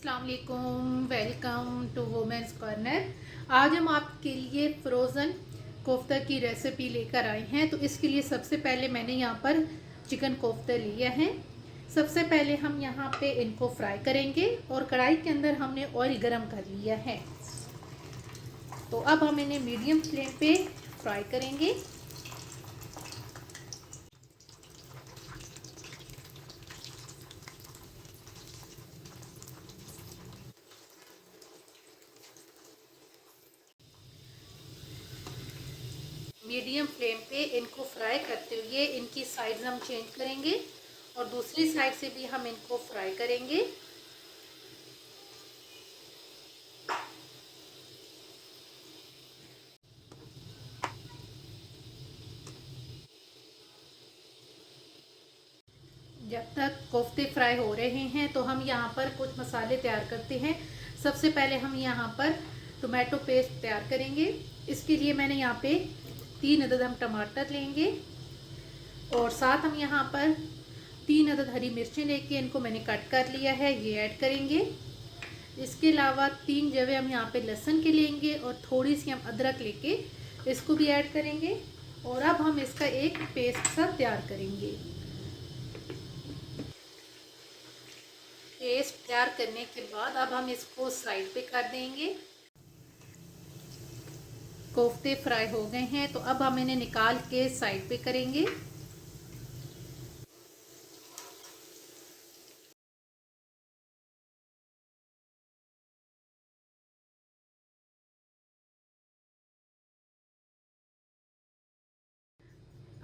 अस्सलाम वालेकुम, welcome to women's corner. आज हम आपके लिए फ्रोज़न कोफ्ता की रेसिपी लेकर आए हैं। तो इसके लिए सबसे पहले मैंने यहाँ पर चिकन कोफ्ता लिया है। सबसे पहले हम यहाँ पे इनको फ्राई करेंगे और कढ़ाई के अंदर हमने ऑयल गरम कर लिया है। तो अब हम इन्हें मीडियम फ्लेम पे फ्राई करेंगे। मीडियम फ्लेम पे इनको फ्राई करते हुए इनकी साइड्स हम चेंज करेंगे और दूसरी साइड से भी हम इनको फ्राई करेंगे। जब तक कोफ्ते फ्राई हो रहे हैं तो हम यहाँ पर कुछ मसाले तैयार करते हैं। सबसे पहले हम यहाँ पर टोमेटो पेस्ट तैयार करेंगे। इसके लिए मैंने यहाँ पे 3 अदद हम टमाटर लेंगे और साथ हम यहाँ पर 3 अदद हरी मिर्चें लेके इनको मैंने कट कर लिया है, ये ऐड करेंगे। इसके अलावा 3 जवे हम यहाँ पे लहसुन के लेंगे और थोड़ी सी हम अदरक लेके इसको भी ऐड करेंगे और अब हम इसका एक पेस्ट सा तैयार करेंगे। पेस्ट तैयार करने के बाद अब हम इसको साइड पे कर देंगे। कोफ्ते फ्राई हो गए हैं तो अब हम इन्हें निकाल के साइड पे करेंगे।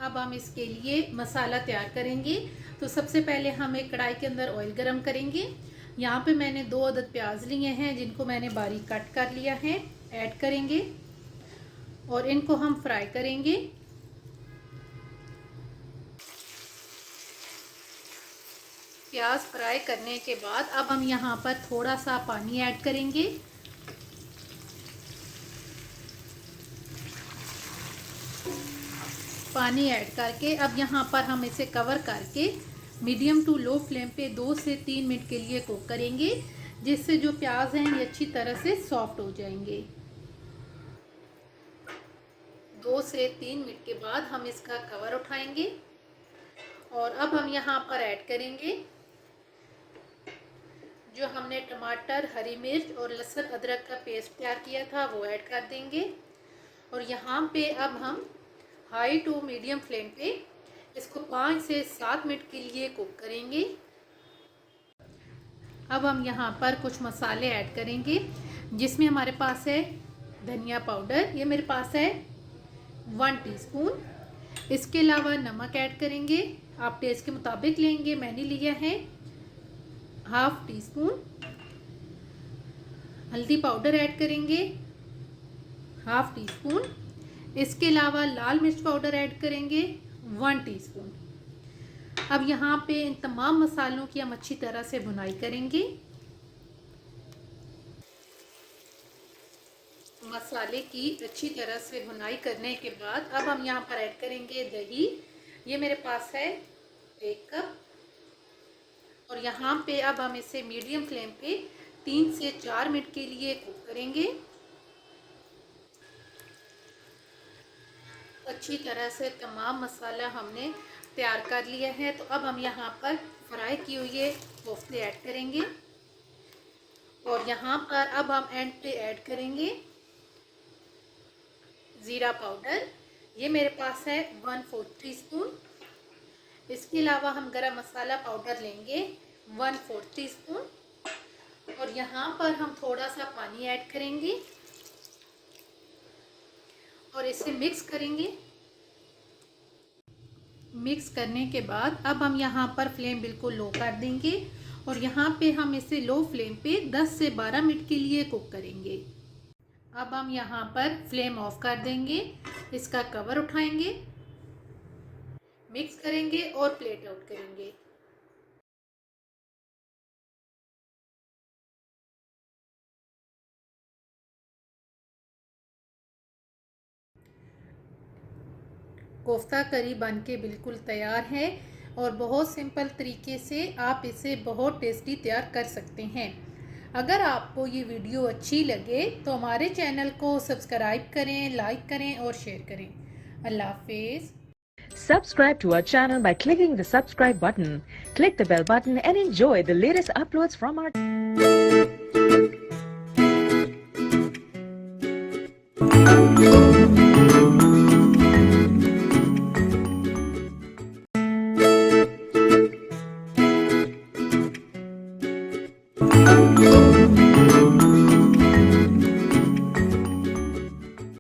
अब हम इसके लिए मसाला तैयार करेंगे। तो सबसे पहले हम एक कढ़ाई के अंदर ऑयल गरम करेंगे। यहाँ पे मैंने 2 अदद प्याज लिए हैं जिनको मैंने बारीक कट कर लिया है, ऐड करेंगे और इनको हम फ्राई करेंगे। प्याज फ्राई करने के बाद अब हम यहाँ पर थोड़ा सा पानी ऐड करेंगे। पानी ऐड करके अब यहाँ पर हम इसे कवर करके मीडियम टू लो फ्लेम पे 2 से 3 मिनट के लिए कुक करेंगे, जिससे जो प्याज हैं ये अच्छी तरह से सॉफ्ट हो जाएंगे। 2 से 3 मिनट के बाद हम इसका कवर उठाएंगे और अब हम यहाँ पर ऐड करेंगे जो हमने टमाटर, हरी मिर्च और लहसुन अदरक का पेस्ट तैयार किया था वो ऐड कर देंगे। और यहाँ पे अब हम हाई टू मीडियम फ्लेम पे इसको 5 से 7 मिनट के लिए कुक करेंगे। अब हम यहाँ पर कुछ मसाले ऐड करेंगे, जिसमें हमारे पास है धनिया पाउडर, ये मेरे पास है 1 टीस्पून। इसके अलावा नमक ऐड करेंगे, आप टेस्ट के मुताबिक लेंगे, मैंने लिया है ½ टीस्पून। हल्दी पाउडर ऐड करेंगे ½ टीस्पून। इसके अलावा लाल मिर्च पाउडर ऐड करेंगे 1 टीस्पून। अब यहाँ पे इन तमाम मसालों की हम अच्छी तरह से भुनाई करेंगे। मसाले की अच्छी तरह से भुनाई करने के बाद अब हम यहाँ पर ऐड करेंगे दही। ये मेरे पास है 1 कप और यहाँ पे अब हम इसे मीडियम फ्लेम पे 3 से 4 मिनट के लिए कुक करेंगे। अच्छी तरह से तमाम मसाला हमने तैयार कर लिया है। तो अब हम यहाँ पर फ्राई किए हुए कोफ्ते ऐड करेंगे और यहाँ पर अब हम एंड पे ऐड करेंगे ज़ीरा पाउडर। ये मेरे पास है 1/4 टीस्पून। इसके अलावा हम गरम मसाला पाउडर लेंगे 1/4 टीस्पून और यहाँ पर हम थोड़ा सा पानी ऐड करेंगे और इसे मिक्स करेंगे। मिक्स करने के बाद अब हम यहाँ पर फ्लेम बिल्कुल लो कर देंगे और यहाँ पे हम इसे लो फ्लेम पे 10 से 12 मिनट के लिए कुक करेंगे। अब हम यहाँ पर फ्लेम ऑफ कर देंगे, इसका कवर उठाएंगे, मिक्स करेंगे और प्लेट आउट करेंगे। कोफ्ता करी बन के बिल्कुल तैयार है और बहुत सिंपल तरीके से आप इसे बहुत टेस्टी तैयार कर सकते हैं। अगर आपको ये वीडियो अच्छी लगे तो हमारे चैनल को सब्सक्राइब करें, लाइक करें और शेयर करें। अल्लाह हाफिज़। Subscribe to our channel by clicking the subscribe button. Click the bell button and enjoy the latest uploads from our